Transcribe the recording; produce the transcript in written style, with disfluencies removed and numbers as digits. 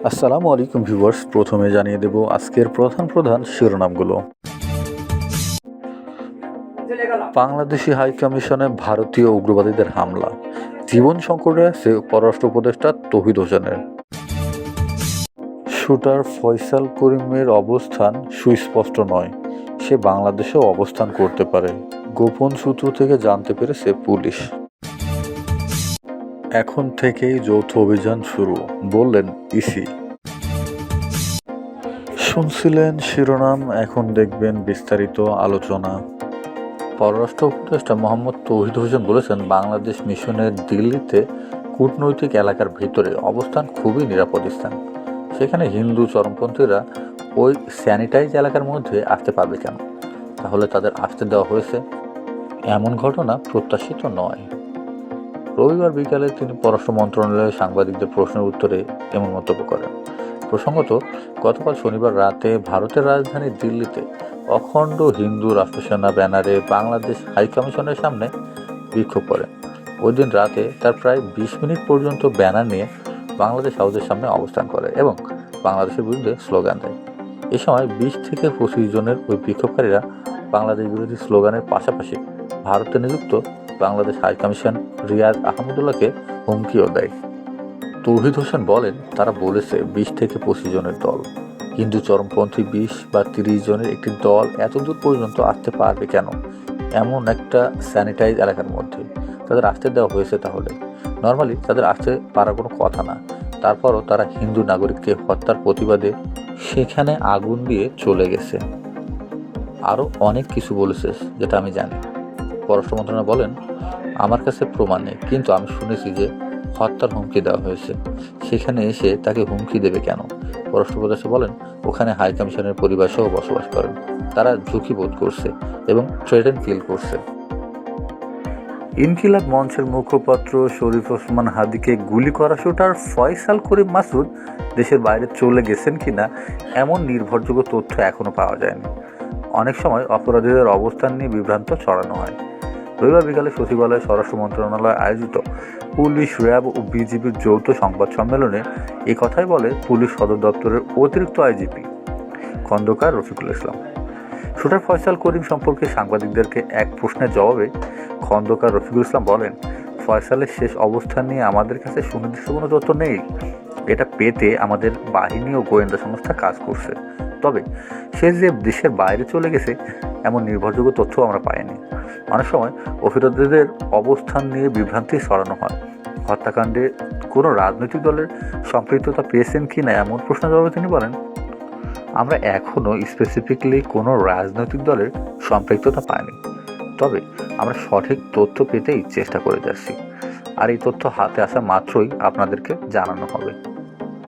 আসসালামু আলাইকুম ভিউয়ার্স। প্রথমে জানিয়ে দেব আজকের প্রধান শিরোনামগুলো। বাংলাদেশি হাইকমিশনে ভারতীয় উগ্রবাদীদের হামলা, জীবন সংকটে আছে পররাষ্ট্র উপদেষ্টা তৌহিদ হোসেনের। শুটার ফয়সাল করিমের অবস্থান সুস্পষ্ট নয়, সে বাংলাদেশেও অবস্থান করতে পারে, গোপন সূত্র থেকে জানতে পেরেছে পুলিশ। এখন থেকেই যৌথ অভিযান শুরু, বললেন ইসি। শুনছিলেন শিরোনাম, এখন দেখবেন বিস্তারিত আলোচনা। পররাষ্ট্র উপদেষ্টা মোহাম্মদ তৌহিদ হোসেন বলেছেন, বাংলাদেশ মিশনের দিল্লিতে কূটনৈতিক এলাকার ভিতরে অবস্থান খুবই নিরাপদ স্থান। সেখানে হিন্দু চরমপন্থীরা ওই স্যানিটাইজ এলাকার মধ্যে আসতে পারবে কেন? তাহলে তাদের আসতে দেওয়া হয়েছে, এমন ঘটনা প্রত্যাশিত নয়। রবিবার বিকালে তিনি পররাষ্ট্র মন্ত্রণালয়ের সাংবাদিকদের প্রশ্নের উত্তরে এমন মন্তব্য করেন। প্রসঙ্গত, গতকাল শনিবার রাতে ভারতের রাজধানী দিল্লিতে অখণ্ড হিন্দু রাষ্ট্রসেনা ব্যানারে বাংলাদেশ হাইকমিশনের সামনে বিক্ষোভ করেন। ওই দিন রাতে তার প্রায় 20 মিনিট পর্যন্ত ব্যানার নিয়ে বাংলাদেশ হাউসের সামনে অবস্থান করে এবং বাংলাদেশের বিরুদ্ধে স্লোগান দেয়। এ সময় 20 থেকে 25 জনের ওই বিক্ষোভকারীরা বাংলাদেশ বিরোধী স্লোগানের পাশাপাশি ভারতে নিযুক্ত বাংলাদেশ হাইকমিশন রিয়াজ আহমদুল্লাহকে হুমকিও দেয়। তৌহিদ হোসেন বলেন, তারা বলেছে 20 থেকে 25 জনের দল, হিন্দু চরমপন্থী 20 বা 30 জনের একটি দল এত দূর পর্যন্ত আসতে পারবে কেন এমন একটা স্যানিটাইজ এলাকার মধ্যে? তাদের আসতে দেওয়া হয়েছে, তাহলে নর্মালি তাদের আসতে পারার কোনো কথা না। তারপরও তারা হিন্দু নাগরিককে হত্যার প্রতিবাদে সেখানে আগুন দিয়ে চলে গেছে। আরও অনেক কিছু বলেছে যেটা আমি জানি। পররাষ্ট্র মন্ত্রণালয় বলেন, আমার কাছে প্রমাণ নেই, কিন্তু আমি শুনেছি যে হত্যার হুমকি দেওয়া হয়েছে। সেখানে এসে তাকে হুমকি দেবে কেন? পররাষ্ট্র উপদেষ্টা বলেন, ওখানে হাইকমিশনের পরিবার সহ বসবাস করেন, তারা ঝুঁকি বোধ করছে এবং থ্রেটেন ফিল করছে। ইনকিলাব মঞ্চের মুখপাত্র শরীফ ওসমান হাদিকে গুলি করা শুটার ফয়সাল করিম মাসুদ দেশের বাইরে চলে গেছেন কিনা এমন নির্ভরযোগ্য তথ্য এখনও পাওয়া যায়নি। অনেক সময় অপরাধীদের অবস্থান নিয়ে বিভ্রান্ত ছড়ানো হয়। রবিবার বিকালে সচিবালয়ে স্বরাষ্ট্র মন্ত্রণালয় আয়োজিত পুলিশ, র্যাব ও বিজিবির যৌথ সংবাদ সম্মেলনে এই কথাই বলে পুলিশ সদর দপ্তরের অতিরিক্ত আইজিপি খন্দকার রফিকুল ইসলাম। শুটার ফয়সাল করিম সম্পর্কে সাংবাদিকদেরকে এক প্রশ্নের জবাবে খন্দকার রফিকুল ইসলাম বলেন, ফয়সালের শেষ অবস্থান নিয়ে আমাদের কাছে সুনির্দিষ্ট কোনো তথ্য নেই। এটা পেতে আমাদের বাহিনী ও গোয়েন্দা সংস্থা কাজ করছে। তবে সে যে দেশের বাইরে চলে গেছে এমন নির্ভরযোগ্য তথ্য আমরা পাইনি। অনেক সময় অপরাধীদের অবস্থান নিয়ে বিভ্রান্তি ছড়ানো হয়। হত্যাকাণ্ডে কোনো রাজনৈতিক দলের সম্পৃক্ততা পেয়েছেন কি না এমন প্রশ্নের জবাবে তিনি বলেন, আমরা এখনও স্পেসিফিকলি কোনো রাজনৈতিক দলের সম্পৃক্ততা পাইনি, তবে আমরা সঠিক তথ্য পেতেই চেষ্টা করে যাচ্ছি, আর এই তথ্য হাতে আসা মাত্রই আপনাদেরকে জানানো হবে।